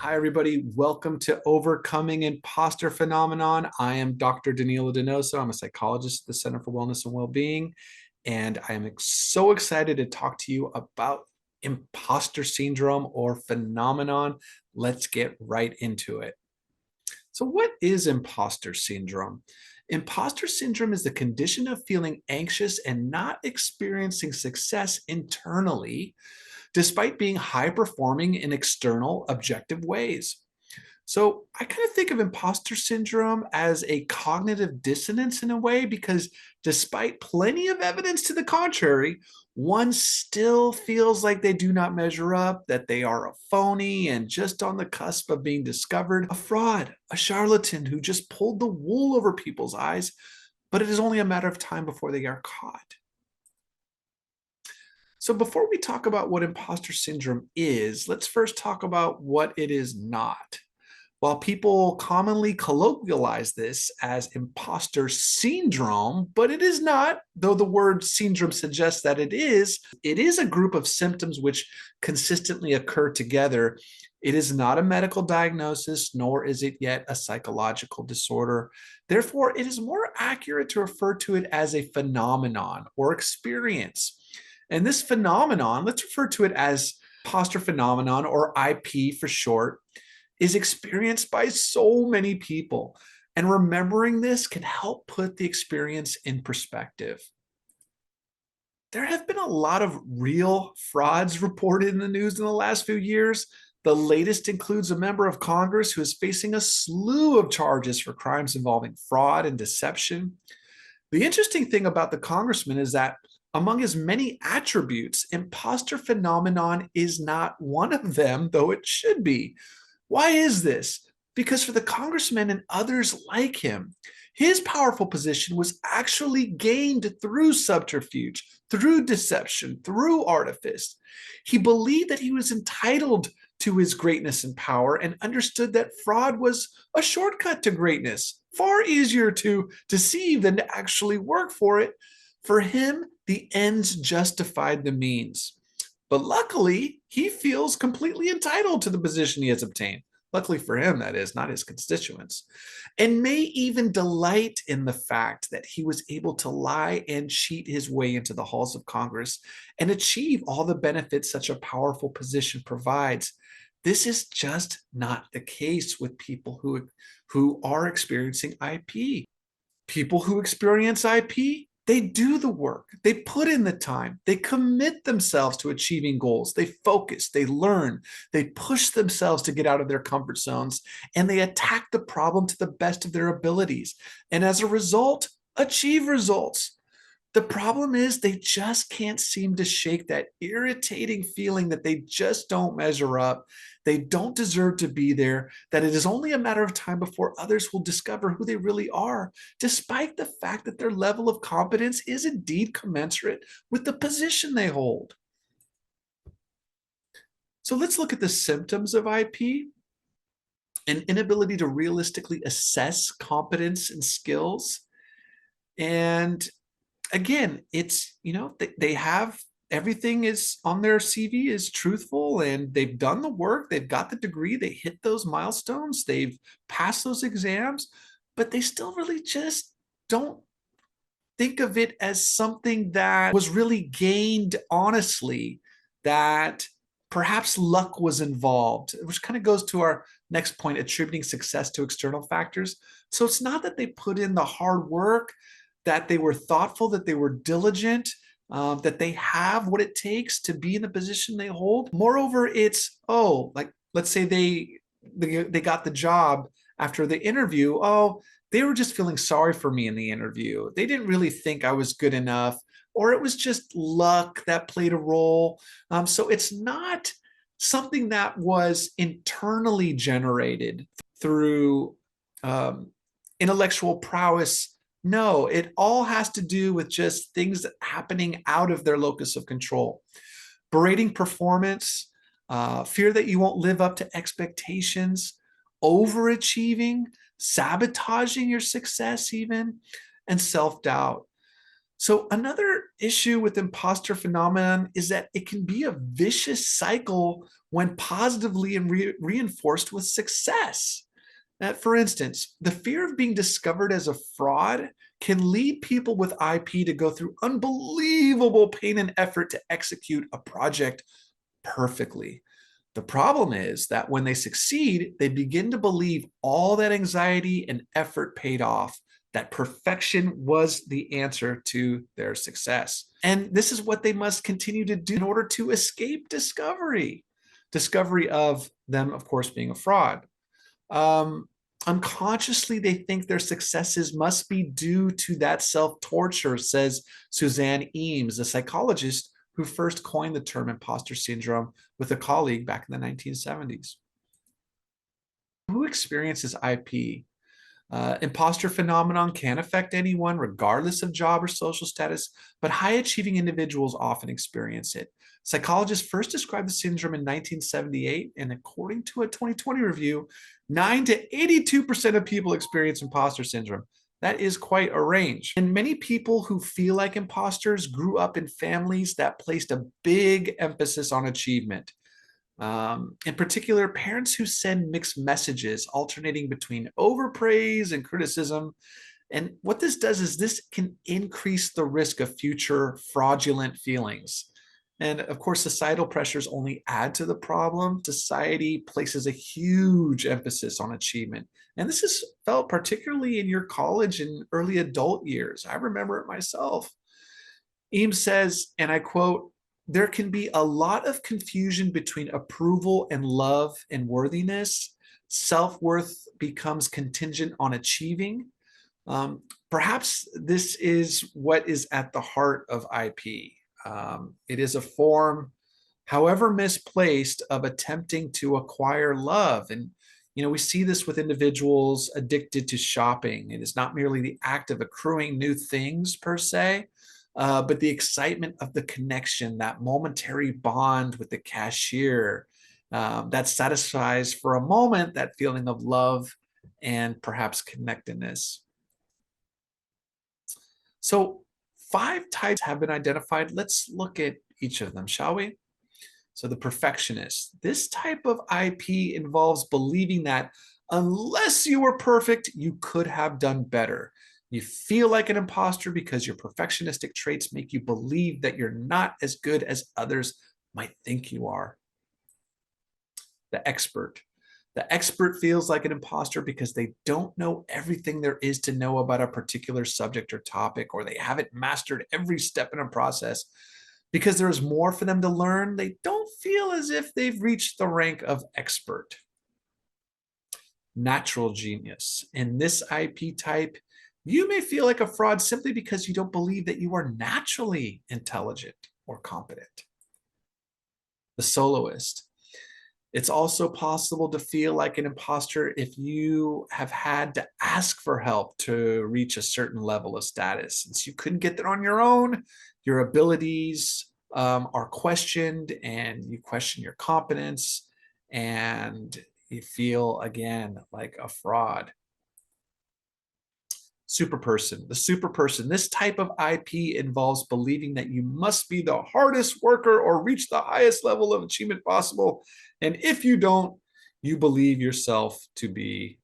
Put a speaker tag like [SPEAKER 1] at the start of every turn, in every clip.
[SPEAKER 1] Hi, everybody. Welcome to Overcoming Imposter Phenomenon. I am Dr. Danilo Donoso. I'm a psychologist at the Center for Wellness and Wellbeing, and I am so excited to talk to you about imposter syndrome or phenomenon. Let's get right into it. So, what is imposter syndrome? Imposter syndrome is the condition of feeling anxious and not experiencing success internally despite being high performing in external objective ways. So I kind of think of imposter syndrome as a cognitive dissonance in a way, because despite plenty of evidence to the contrary, one still feels like they do not measure up, that they are a phony and just on the cusp of being discovered, a fraud, a charlatan who just pulled the wool over people's eyes, but it is only a matter of time before they are caught. So before we talk about what imposter syndrome is, let's first talk about what it is not. While people commonly colloquialize this as imposter syndrome, but it is not, though the word syndrome suggests that it is a group of symptoms which consistently occur together. It is not a medical diagnosis, nor is it yet a psychological disorder. Therefore, it is more accurate to refer to it as a phenomenon or experience. And this phenomenon, let's refer to it as imposter phenomenon, or IP for short, is experienced by so many people. And remembering this can help put the experience in perspective. There have been a lot of real frauds reported in the news in the last few years. The latest includes a member of Congress who is facing a slew of charges for crimes involving fraud and deception. The interesting thing about the congressman is that among his many attributes, imposter phenomenon is not one of them, though it should be. Why is this? Because for the congressman and others like him, his powerful position was actually gained through subterfuge, through deception, through artifice. He believed that he was entitled to his greatness and power and understood that fraud was a shortcut to greatness, far easier to deceive than to actually work for it. For him, the ends justified the means. But luckily, he feels completely entitled to the position he has obtained. Luckily for him, that is, not his constituents. And may even delight in the fact that he was able to lie and cheat his way into the halls of Congress and achieve all the benefits such a powerful position provides. This is just not the case with people who are experiencing IP. People who experience IP, they do the work, they put in the time, they commit themselves to achieving goals, they focus, they learn, they push themselves to get out of their comfort zones, and they attack the problem to the best of their abilities. And as a result, achieve results. The problem is they just can't seem to shake that irritating feeling that they just don't measure up, they don't deserve to be there, that it is only a matter of time before others will discover who they really are, despite the fact that their level of competence is indeed commensurate with the position they hold. So let's look at the symptoms of IP: an inability to realistically assess competence and skills. And again, it's, they have everything is on their CV is truthful, and they've done the work, they've got the degree, they hit those milestones, they've passed those exams, but they still really just don't think of it as something that was really gained honestly, that perhaps luck was involved, which kind of goes to our next point, attributing success to external factors. So it's not that they put in the hard work, that they were thoughtful, that they were diligent, that they have what it takes to be in the position they hold. Moreover, it's, like, let's say they got the job after the interview. They were just feeling sorry for me in the interview. They didn't really think I was good enough, or it was just luck that played a role. So it's not something that was internally generated through intellectual prowess. No, it all has to do with just things happening out of their locus of control. Berating performance, fear that you won't live up to expectations, overachieving, sabotaging your success even, and self-doubt. So another issue with imposter phenomenon is that it can be a vicious cycle when positively and reinforced with success. For instance, the fear of being discovered as a fraud can lead people with IP to go through unbelievable pain and effort to execute a project perfectly. The problem is that when they succeed, they begin to believe all that anxiety and effort paid off, that perfection was the answer to their success. And this is what they must continue to do in order to escape discovery. Discovery of them, of course, being a fraud. Um, Unconsciously, they think their successes must be due to that self-torture, says Suzanne Eames, a psychologist who first coined the term imposter syndrome with a colleague back in the 1970s. Who experiences IP? Imposter phenomenon can affect anyone, regardless of job or social status, but high-achieving individuals often experience it. Psychologists first described the syndrome in 1978, and according to a 2020 review, 9 to 82% of people experience imposter syndrome. That is quite a range. And many people who feel like imposters grew up in families that placed a big emphasis on achievement. In particular, parents who send mixed messages, alternating between overpraise and criticism. And what this does is this can increase the risk of future fraudulent feelings. And of course, societal pressures only add to the problem. Society places a huge emphasis on achievement. And this is felt particularly in your college and early adult years. I remember it myself. Eames says, and I quote, there can be a lot of confusion between approval and love and worthiness. Self-worth becomes contingent on achieving. Perhaps this is what is at the heart of IP. It is a form, however misplaced, of attempting to acquire love. And, we see this with individuals addicted to shopping. It is not merely the act of accruing new things per se, but the excitement of the connection, that momentary bond with the cashier, that satisfies for a moment that feeling of love and perhaps connectedness. So 5 types have been identified. Let's look at each of them, shall we? So the perfectionist. This type of IP involves believing that unless you were perfect, you could have done better. You feel like an imposter because your perfectionistic traits make you believe that you're not as good as others might think you are. The expert. The expert feels like an imposter because they don't know everything there is to know about a particular subject or topic, or they haven't mastered every step in a process. Because there's more for them to learn, they don't feel as if they've reached the rank of expert. Natural genius. In this IP type, you may feel like a fraud simply because you don't believe that you are naturally intelligent or competent. The soloist. It's also possible to feel like an imposter if you have had to ask for help to reach a certain level of status. Since you couldn't get there on your own, your abilities are questioned, and you question your competence, and you feel, again, like a fraud. Superperson. The superperson. This type of IP involves believing that you must be the hardest worker or reach the highest level of achievement possible. And if you don't, you believe yourself to be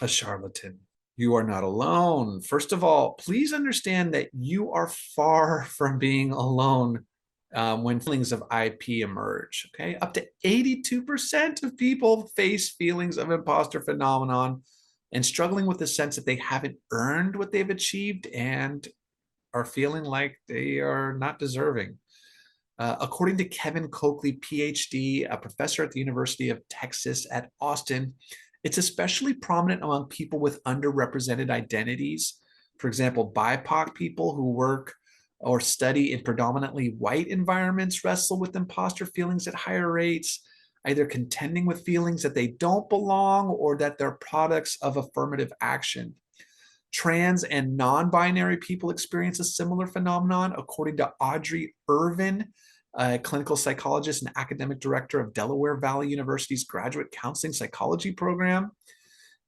[SPEAKER 1] a charlatan. You are not alone. First of all, please understand that you are far from being alone when feelings of IP emerge. Okay, up to 82% of people face feelings of imposter phenomenon and struggling with the sense that they haven't earned what they've achieved and are feeling like they are not deserving. According to Kevin Coakley, PhD, a professor at the University of Texas at Austin, it's especially prominent among people with underrepresented identities. For example, BIPOC people who work or study in predominantly white environments wrestle with imposter feelings at higher rates, either contending with feelings that they don't belong or that they're products of affirmative action. Trans and non-binary people experience a similar phenomenon, according to Audrey Irvin, a clinical psychologist and academic director of Delaware Valley University's graduate counseling psychology program.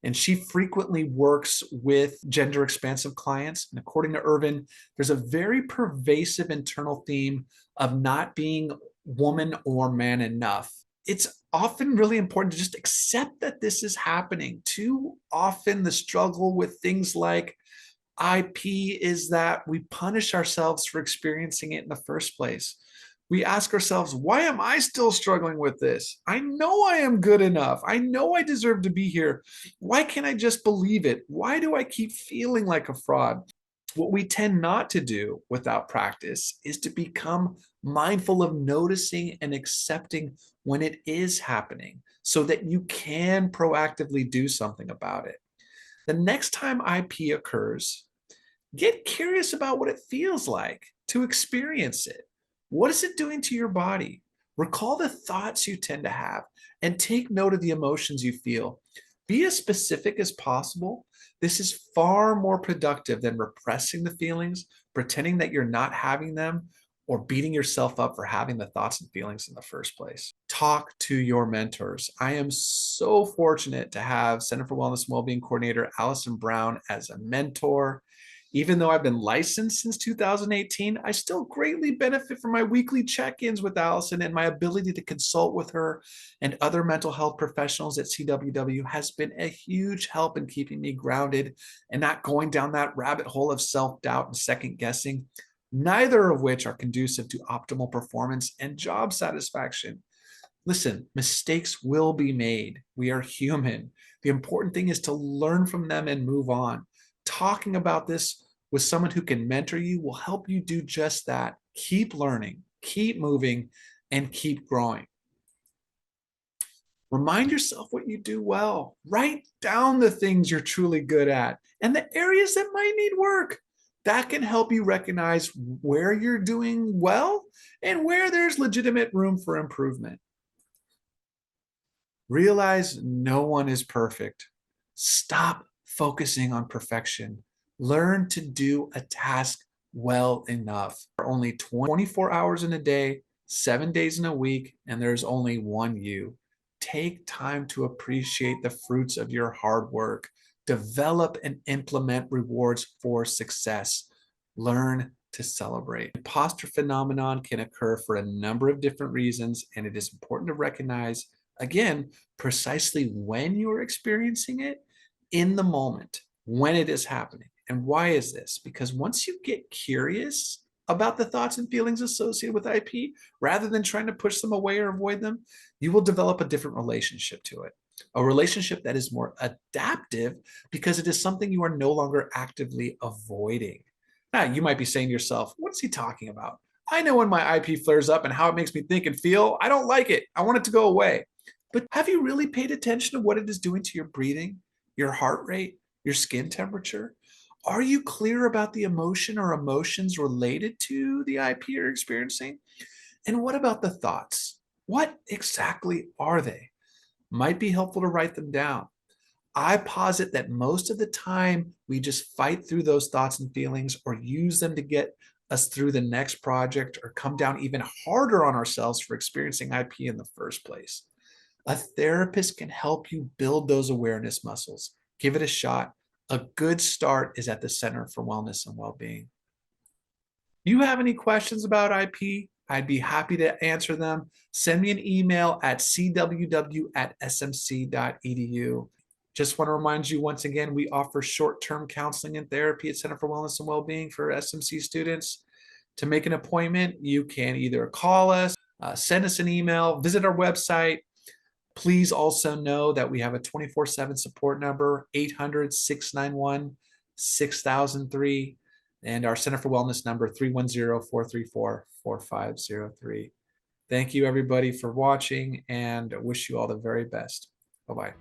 [SPEAKER 1] And she frequently works with gender expansive clients. And according to Irvin, there's a very pervasive internal theme of not being woman or man enough. It's often really important to just accept that this is happening. Too often, the struggle with things like IP is that we punish ourselves for experiencing it in the first place. We ask ourselves, why am I still struggling with this? I know I am good enough. I know I deserve to be here. Why can't I just believe it? Why do I keep feeling like a fraud? What we tend not to do without practice is to become mindful of noticing and accepting when it is happening so that you can proactively do something about it. The next time IP occurs, get curious about what it feels like to experience it. What is it doing to your body? Recall the thoughts you tend to have and take note of the emotions you feel. Be as specific as possible. This is far more productive than repressing the feelings, pretending that you're not having them, or beating yourself up for having the thoughts and feelings in the first place. Talk to your mentors. I am so fortunate to have Center for Wellness and Wellbeing Coordinator Allison Brown as a mentor. Even though I've been licensed since 2018, I still greatly benefit from my weekly check-ins with Allison, and my ability to consult with her and other mental health professionals at CWW has been a huge help in keeping me grounded and not going down that rabbit hole of self-doubt and second guessing, neither of which are conducive to optimal performance and job satisfaction. Listen, mistakes will be made. We are human. The important thing is to learn from them and move on. Talking about this with someone who can mentor you will help you do just that. Keep learning, keep moving, and keep growing. Remind yourself what you do well. Write down the things you're truly good at and the areas that might need work. That can help you recognize where you're doing well and where there's legitimate room for improvement. Realize no one is perfect. Stop focusing on perfection. Learn to do a task well enough. There are only 24 hours in a day, 7 days in a week, and there's only one you. Take time to appreciate the fruits of your hard work. Develop and implement rewards for success. Learn to celebrate. Imposter phenomenon can occur for a number of different reasons, and it is important to recognize, again, precisely when you are experiencing it in the moment, when it is happening. And why is this? Because once you get curious about the thoughts and feelings associated with IP, rather than trying to push them away or avoid them, you will develop a different relationship to it. A relationship that is more adaptive because it is something you are no longer actively avoiding. Now, you might be saying to yourself, what's he talking about? I know when my IP flares up and how it makes me think and feel. I don't like it. I want it to go away. But have you really paid attention to what it is doing to your breathing, your heart rate, your skin temperature? Are you clear about the emotion or emotions related to the IP you're experiencing? And what about the thoughts? What exactly are they? Might be helpful to write them down. I posit that most of the time we just fight through those thoughts and feelings or use them to get us through the next project or come down even harder on ourselves for experiencing IP in the first place. A therapist can help you build those awareness muscles. Give it a shot. A good start is at the Center for Wellness and Wellbeing. Do you have any questions about IP? I'd be happy to answer them. Send me an email at cww@smc.edu. Just want to remind you once again, we offer short-term counseling and therapy at Center for Wellness and Wellbeing for SMC students. To make an appointment, you can either call us, send us an email, visit our website. Please also know that we have a 24/7 support number, 800-691-6003, and our Center for Wellness number, 310-434-4503. Thank you, everybody, for watching, and wish you all the very best. Bye-bye.